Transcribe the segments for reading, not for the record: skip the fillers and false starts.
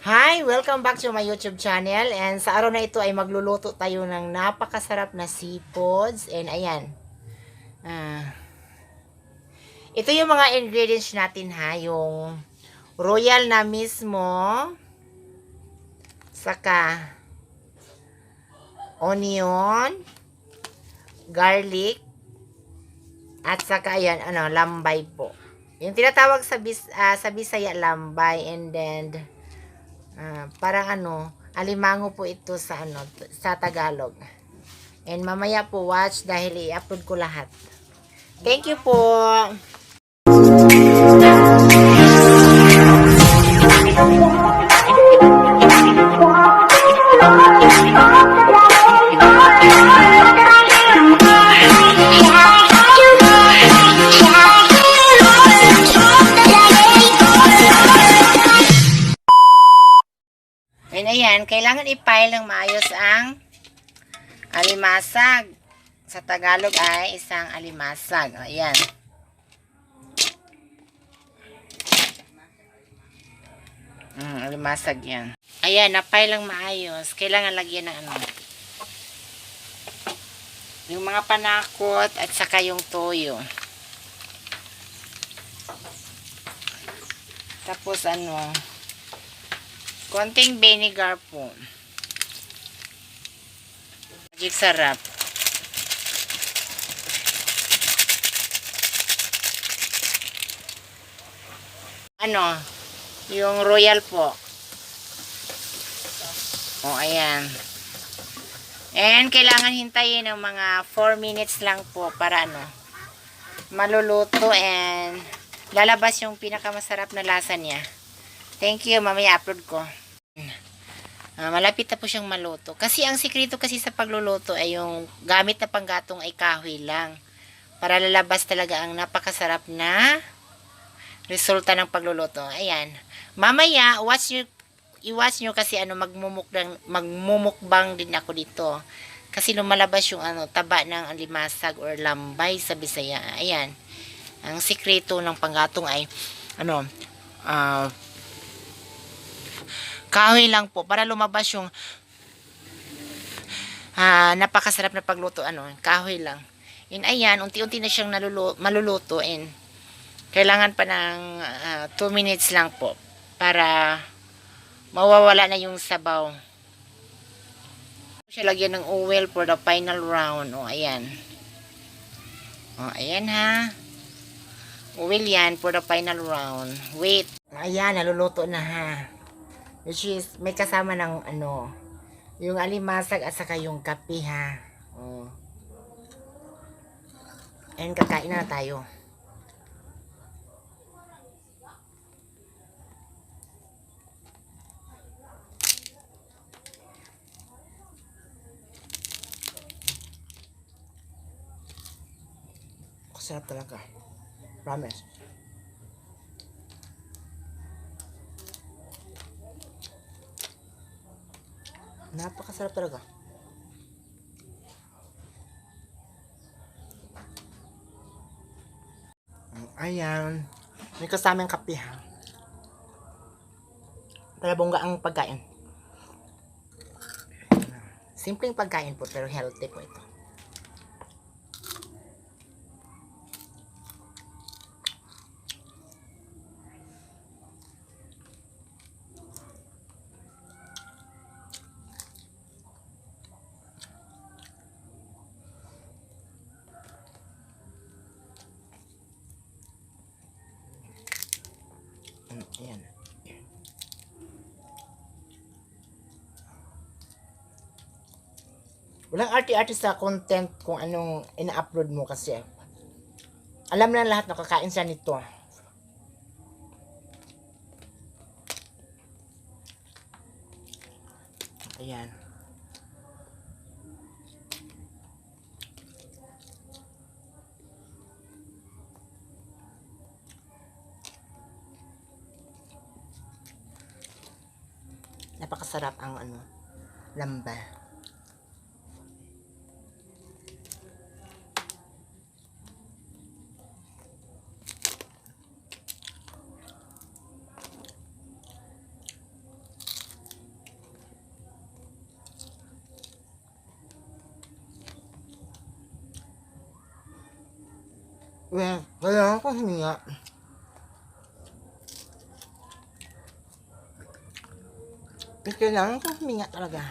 Hi! Welcome back to my YouTube channel. And sa araw na ito ay magluluto tayo ng napakasarap na seafoods. And ayan. Ah, ito yung mga ingredients natin ha. Yung royal na mismo. Saka onion. Garlic. At saka ayan, lambay po. Yung tinatawag sa Bisaya lambay. And then parang alimango po ito sa Tagalog. And mamaya po watch dahil i-upload ko lahat. Thank you po. And ayan, kailangan i-pile ng maayos ang alimasag. Sa Tagalog ay isang alimasag. Ayan. Alimasag yan. Ayan, na-pile lang maayos. Kailangan lagyan ng yung mga panakot at saka yung toyo. Tapos konting vinegar po. Magic sarap. Yung royal po. O, ayan. And kailangan hintayin ng mga 4 minutes lang po para maluluto and lalabas yung pinakamasarap na lasa niya. Thank you, mamaya upload ko. Malapit na po siyang maluto. Kasi ang sikreto kasi sa pagluluto ay yung gamit na panggatong ay kahoy lang. Para lalabas talaga ang napakasarap na resulta ng pagluluto. Ayan. Mamaya, i-watch nyo kasi magmumukbang din ako dito. Kasi lumalabas yung taba ng alimasag or lambay sa Bisaya. Ayan. Ang sikreto ng panggatong ay kahoy lang po para lumabas yung napakasarap na pagluto. Kahoy lang. And ayan, unti-unti na siyang maluluto and kailangan pa ng 2 minutes lang po para mawawala na yung sabaw. Siya lagyan ng oil for the final round. O, ayan. O, ayan ha. Oil yan for the final round. Wait. Ayan, naluluto na ha. Which is, may kasama ng yung alimasag at saka yung kape ha. O. And kakain na tayo. Sarap talaga. Promise. Napakasarap talaga. Ayan. May kasamang kape ha. Talabongga ang pagkain. Simpleng pagkain po pero healthy po ito. Ayan. Walang arte-arte sa content kung anong ina-upload mo kasi alam na lahat na kakain siya nito. Ayan. Napakasarap ang lamba. Well, kailangan ko huminga. Kailangan ko huminga talaga.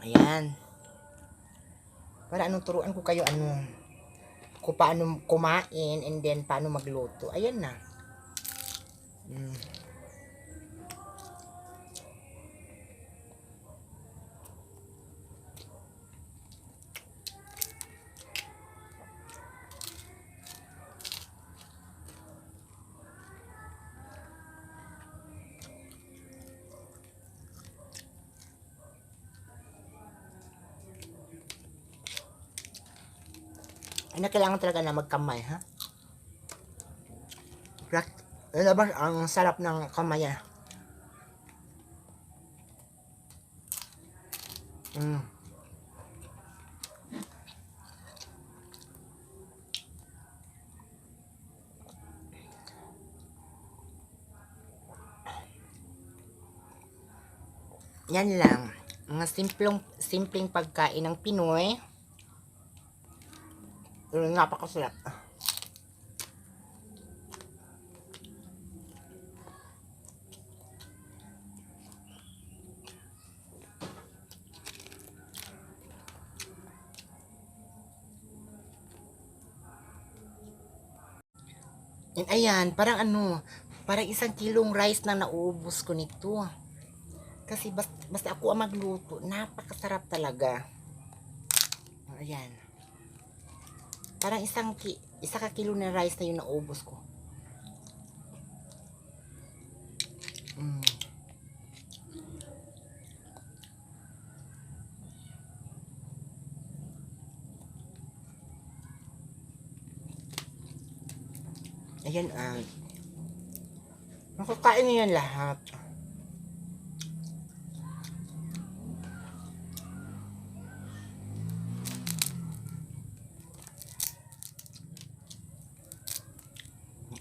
Ayan. Para turuan ko kayo kung paano kumain and then paano magluto. Ayan na. Ay, kailangan talaga na magkamay, ha? Labas ang sarap ng kamay, ha? Yan lang. Mga simpleng pagkain ng Pinoy. Pero napakasarap. And ayan, parang parang 1 kilong rice na nauubos ko nito. Kasi basta ako ang magluto, napakasarap talaga. Ayan. Parang 1 kilo na rice na yung naubos ko. Ayan, makakain niyo yan lahat.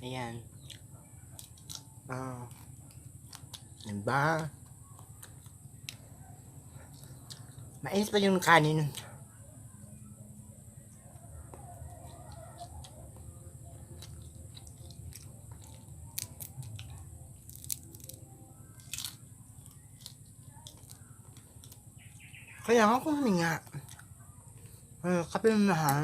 Ayan. Diba? Mais pa yung kanin. Kaya ako huminga. Kape na ha.